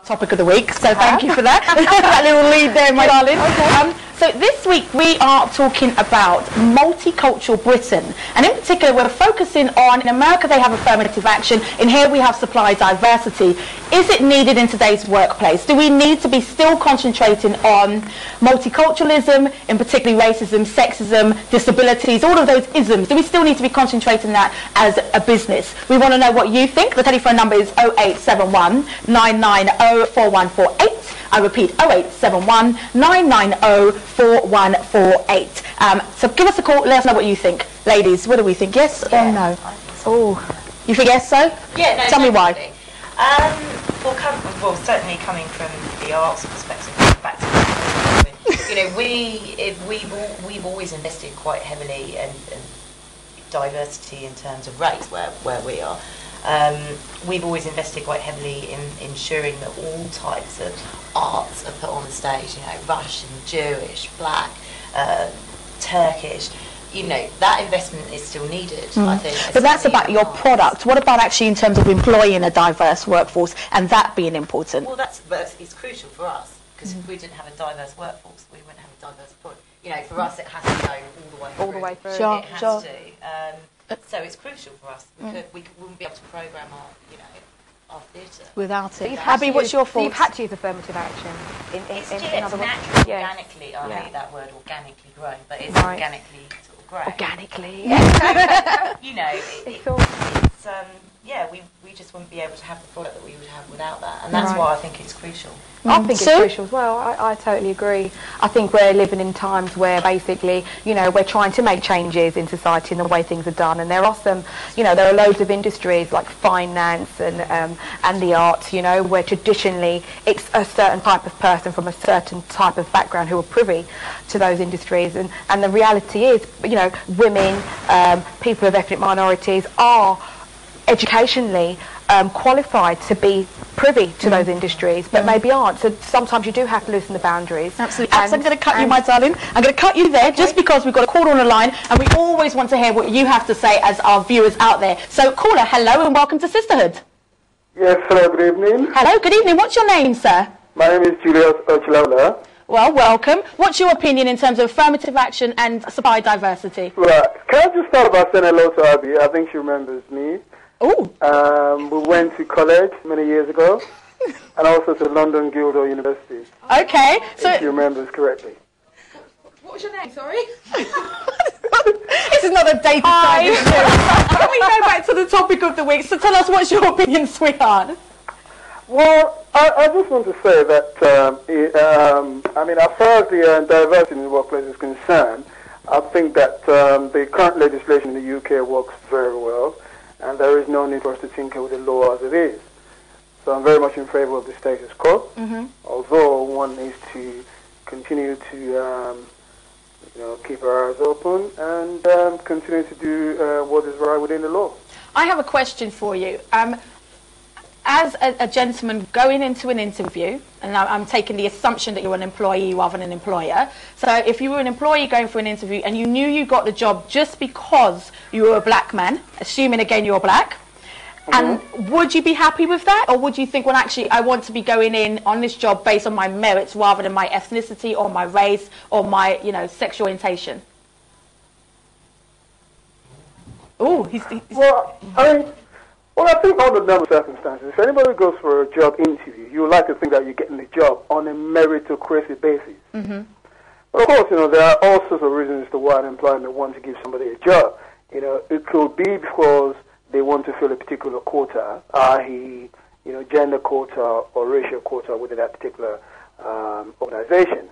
Topic of the week, so thank you for that. That little lead there, my darling. Okay. So this week we are talking about multicultural Britain, and in particular we're focusing on, in America they have affirmative action, in here we have supply diversity. Is it needed in today's workplace? Do we need to be still concentrating on multiculturalism, in particularly racism, sexism, disabilities, all of those isms? Do we still need to be concentrating that as a business? We want to know what you think. The telephone number is 0871 990 4148. I repeat, 0871 990 4148. So give us a call, let us know what you think. Ladies, what do we think? Yes or no? Oh, you think yes, so? Yeah, no, tell me why. Well, certainly coming from the arts perspective, back to we've always invested quite heavily in diversity in terms of race where we are. We've always invested quite heavily in ensuring that all types of arts are put on the stage, Russian, Jewish, black, Turkish. That investment is still needed, I think. But that's about your product. What about actually in terms of employing a diverse workforce and that being important? Well, it's crucial for us, because if we didn't have a diverse workforce, we wouldn't have a diverse product. For us, it has to go all the way through. Sure, it has to. So it's crucial for us. We wouldn't be able to programme our theatre without it. Abby, what's your thoughts? You've had to use affirmative action in other words. Naturally, organically. I hate that word, organically grown, but it's organically sort of grown. Organically. We just wouldn't be able to have the product that we would have without that, and that's why I think it's crucial. I think it's crucial as well. I totally agree. I think we're living in times where basically, we're trying to make changes in society and the way things are done. And there are some, there are loads of industries like finance and the arts, where traditionally it's a certain type of person from a certain type of background who are privy to those industries. And the reality is, women, people of ethnic minorities are educationally qualified to be privy to those industries, but maybe aren't. So sometimes you do have to loosen the boundaries. Absolutely. I'm going to cut you, my darling. I'm going to cut you there just because we've got a caller on the line, and we always want to hear what you have to say as our viewers out there. So, caller, hello and welcome to Sisterhood. Yes, hello, good evening. Hello, good evening. What's your name, sir? My name is Julius Ochilala. Well, welcome. What's your opinion in terms of affirmative action and supply diversity? Right. Can I just start by saying hello to Abby? I think she remembers me. Oh. We went to college many years ago, and also to London Guildhall University. Okay. So if she remembers correctly. What was your name, sorry? This is not a dating side. Can we go back to the topic of the week? So tell us, what's your opinion, sweetheart? Well, I just want to say that, as far as the diversity in the workplace is concerned, I think that the current legislation in the UK works very well, and there is no need for us to tinker with the law as it is. So I'm very much in favour of the status quo, although one needs to continue to keep our eyes open and continue to do what is right within the law. I have a question for you. As a gentleman going into an interview, and I'm taking the assumption that you're an employee rather than an employer, so if you were an employee going for an interview and you knew you got the job just because you were a black man, assuming again you're black, and would you be happy with that? Or would you think, well, actually, I want to be going in on this job based on my merits rather than my ethnicity or my race or my, sexual orientation? Oh, Well, I think under normal circumstances, if anybody goes for a job interview, you would like to think that you're getting the job on a meritocracy basis. But of course, there are all sorts of reasons as to why an employer may want to give somebody a job. It could be because they want to fill a particular quota, i.e., gender quota or racial quota within that particular organization.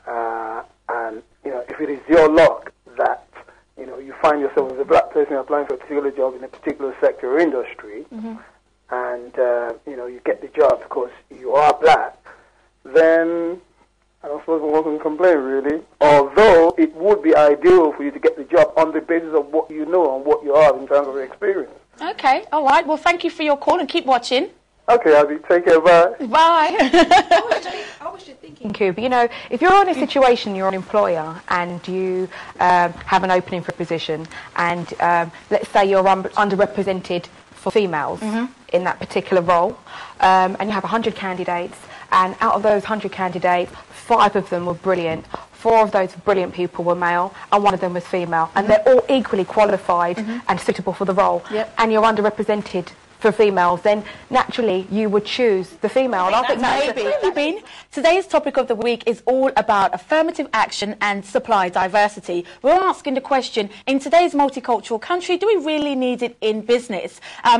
And, if it is your luck that you find yourself as a black person applying for a particular job in a particular sector or industry, and, you get the job because you are black, then I don't suppose one can complain, really. Although it would be ideal for you to get the job on the basis of what you know and what you have in terms of your experience. Okay, all right. Well, thank you for your call and keep watching. Okay, Abby, take care, bye. Bye. I was just thinking, Kubi, if you're in a situation, you're an employer and you have an opening for a position and let's say you're underrepresented for females in that particular role, and you have 100 candidates, and out of those 100 candidates, 5 of them were brilliant. 4 of those brilliant people were male, and 1 of them was female, and they're all equally qualified and suitable for the role. And you're underrepresented for females, then naturally you would choose the female. I think maybe. Today's topic of the week is all about affirmative action and supply diversity. We're asking the question, in today's multicultural country, do we really need it in business?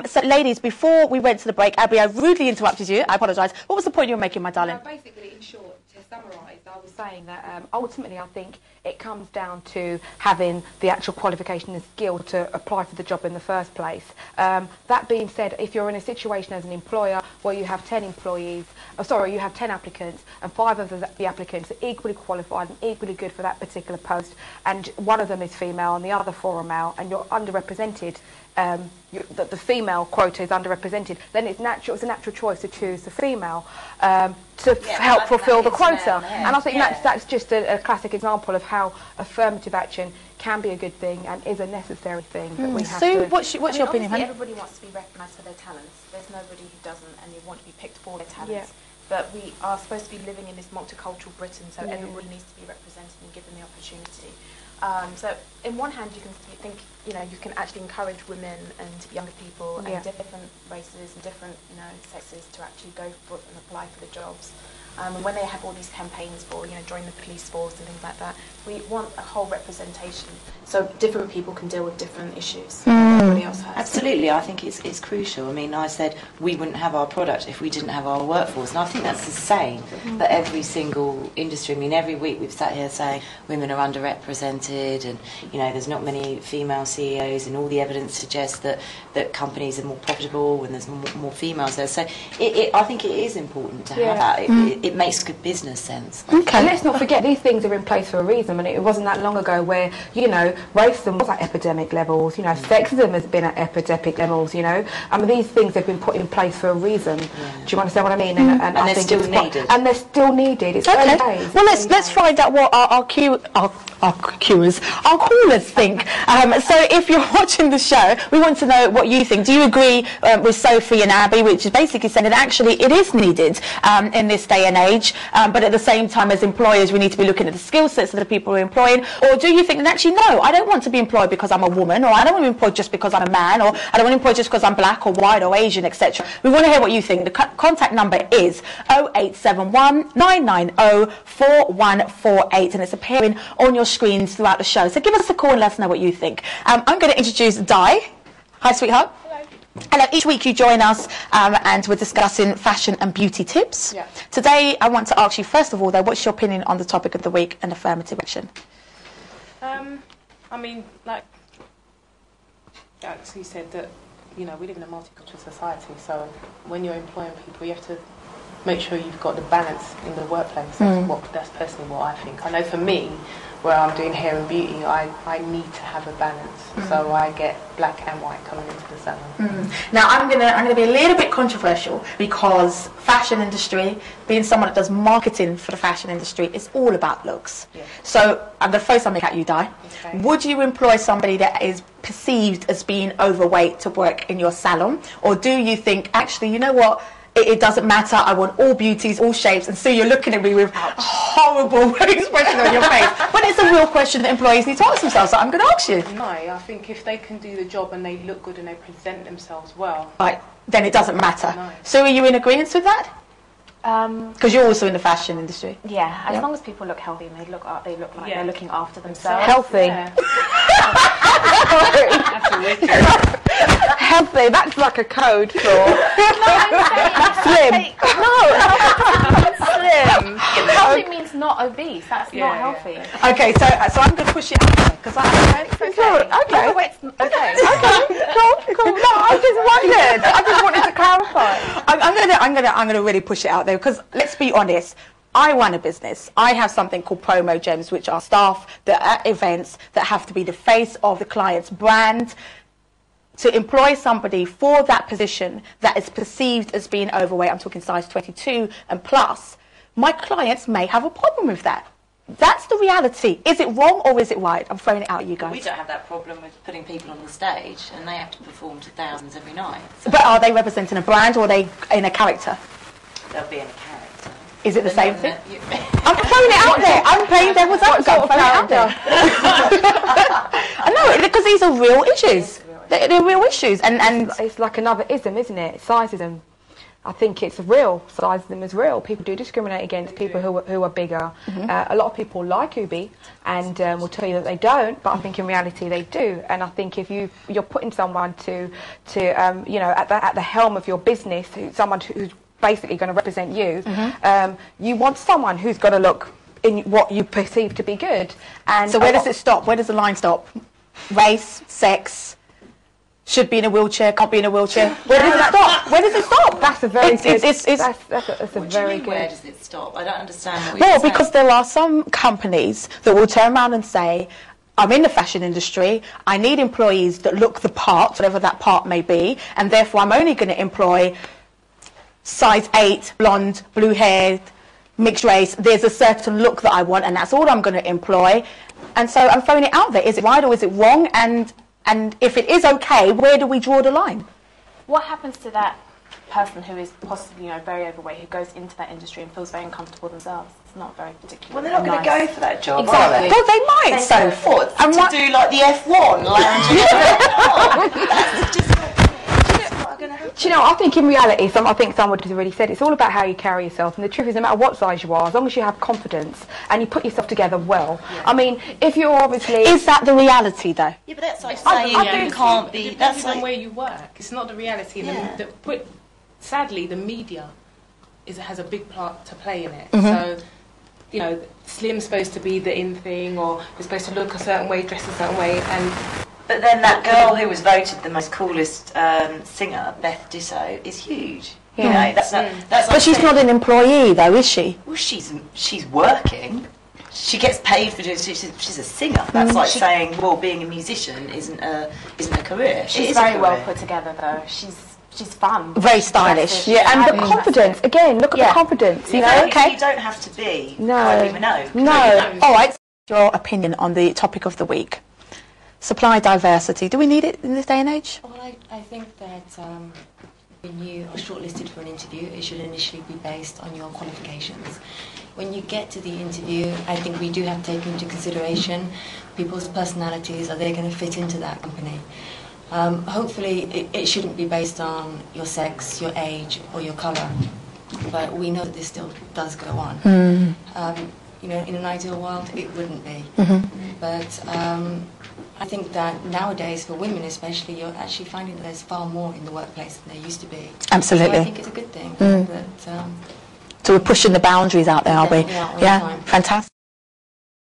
So ladies, before we went to the break, Abby, I rudely interrupted you. I apologise. What was the point you were making, my darling? Basically, in short, to summarise, I was saying that ultimately I think it comes down to having the actual qualification and skill to apply for the job in the first place. That being said, if you're in a situation as an employer where you have 10 employees, you have 10 applicants, and 5 of the applicants are equally qualified and equally good for that particular post, and 1 of them is female and the other 4 are male, and you're underrepresented, that the female quota is underrepresented, then it's a natural choice to choose the female to help fulfil the quota. And I think that's just a classic example of how affirmative action can be a good thing and is a necessary thing that we have to... What's your opinion, honey? Everybody wants to be recognised for their talents. There's nobody who doesn't, and you want to be picked for their talents. But we are supposed to be living in this multicultural Britain, so everybody needs to be represented and given the opportunity. So, in one hand, you can think, you can actually encourage women and younger people and different races and different, sexes to actually go for and apply for the jobs. And when they have all these campaigns for, join the police force and things like that, we want a whole representation so different people can deal with different issues that everybody else has. Absolutely, I think it's crucial. I mean, I said we wouldn't have our product if we didn't have our workforce, and I think that's the same for every single industry. I mean, every week we've sat here saying women are underrepresented, and there's not many female CEOs, and all the evidence suggests that companies are more profitable when there's more females there. So I think it is important to have that. It makes good business sense. Okay. And let's not forget, these things are in place for a reason. I mean, it wasn't that long ago where, racism was at epidemic levels, sexism has been at epidemic levels, I mean, these things have been put in place for a reason. Do you understand what I mean? And they're still needed. And they're still needed. It's early days. Well, let's find out what our callers think. So if you're watching the show, we want to know what you think. Do you agree with Sophie and Abby, which is basically saying that actually it is needed in this day and age, but at the same time as employers we need to be looking at the skill sets of the people we're employing? Or do you think that actually no, I don't want to be employed because I'm a woman, or I don't want to be employed just because I'm a man, or I don't want to be employed just because I'm black or white or Asian, etc. We want to hear what you think. The contact number is 0871 990 4148, and it's appearing on your screens throughout the show. So give us a call and let us know what you think. I'm going to introduce Di. Hi, sweetheart. Hello. Each week you join us and we're discussing fashion and beauty tips. Yeah. Today I want to ask you, first of all, though, what's your opinion on the topic of the week and affirmative action? I mean, like Alex, you said that, we live in a multicultural society, so when you're employing people, you have to make sure you've got the balance in the workplace. That's personally what I think. I know for me, where I'm doing hair and beauty, I need to have a balance, so I get black and white coming into the salon. Now I'm gonna be a little bit controversial, because fashion industry, being someone that does marketing for the fashion industry, is all about looks. Yeah. So I'm gonna throw something at you, Di. Okay. Would you employ somebody that is perceived as being overweight to work in your salon, or do you think actually, you know what? It doesn't matter, I want all beauties, all shapes, and so you're looking at me with a horrible expression on your face. But it's a real question that employees need to ask themselves, so I'm going to ask you. No, I think if they can do the job and they look good and they present themselves well... Right, then it doesn't matter. No. So are you in agreement with that? Because you're also in the fashion industry. Yeah, as long as people look healthy and they look like they're looking after themselves. Healthy. Yeah. Healthy, that's like a code for slim. Slim. Healthy means not obese. That's not healthy. Okay, so I'm going to push it out there, because Cool. No, I just wanted to clarify. I'm gonna really push it out there, because let's be honest. I run a business. I have something called promo gems, which are staff that are at events that have to be the face of the client's brand. To employ somebody for that position that is perceived as being overweight, I'm talking size 22 and plus, my clients may have a problem with that. That's the reality. Is it wrong or is it right? I'm throwing it out at you guys. We don't have that problem with putting people on the stage and they have to perform to thousands every night. So But are they representing a brand or are they in a character? they'll be in a character. Is it the same thing? You- I'm throwing it out there. I'm playing devil's advocate. I'm throwing it out there. I know, because these are real issues. They're real issues. And It's like another ism, isn't it? Sizeism. I think it's real. Sizeism is real. People do discriminate against people who are bigger. A lot of people like Kubi and will tell you that they don't, but I think in reality they do. And I think if you're putting someone to you know, at the helm of your business, someone who's basically going to represent you, you want someone who's going to look in what you perceive to be good. And so where does it stop? Where does the line stop? Race, sex, should be in a wheelchair, can't be in a wheelchair. Where does it stop? Where does it stop? That's a very good. That's a What do you very mean, where good. does it stop? I don't understand what you're Well, saying. because there are some companies that will turn around and say, I'm in the fashion industry, I need employees that look the part, whatever that part may be, and therefore I'm only going to employ size 8, blonde, blue-haired, mixed race. There's a certain look that I want, and that's all I'm going to employ. And so I'm throwing it out there. Is it right or is it wrong? And if it is okay, where do we draw the line? What happens to that person who is possibly, you know, very overweight, who goes into that industry and feels very uncomfortable themselves? It's not very particular. Well, they're not going to go for that job, Exactly. are they? Well, they might. So What, and to what- do like the F1 lounging around? That's just not going to happen. Do you know, I think in reality, I think someone has already said, it's all about how you carry yourself. And the truth is, no matter what size you are, as long as you have confidence and you put yourself together well. Yeah. I mean, if you're obviously... Is that the reality, though? Yeah, but that's like I saying think you can't be... It That's depends on like... where you work. It's not the reality. Yeah. Sadly, the media has a big part to play in it. So, you know, slim's supposed to be the in thing, or you're supposed to look a certain way, dress a certain way, and... But then that girl who was voted the most coolest singer, Beth Disso, is huge. You know, that's not... That's But she's not an employee, though, is she? Well, she's working. She gets paid for doing... She's a singer. That's like saying, well, being a musician isn't a career. It She's is a very well career. put together, though. She's fun. Very stylish. Aggressive. Yeah, and the Very confidence, again, look at the confidence, you know? Yeah, okay. You don't have to be No. Kylie Minogue. No. All right. Your opinion on the topic of the week. Supply diversity. Do we need it in this day and age? Well, I think that when you are shortlisted for an interview, it should initially be based on your qualifications. When you get to the interview, I think we do have to take into consideration people's personalities. Are they going to fit into that company? Hopefully, it shouldn't be based on your sex, your age, or your colour. But we know that this still does go on. You know, in an ideal world, it wouldn't be. But I think that nowadays, for women especially, you're actually finding that there's far more in the workplace than there used to be. Absolutely. So I think it's a good thing. But, So we're pushing the boundaries out there, are we? Definitely are, all the Yeah, time. fantastic.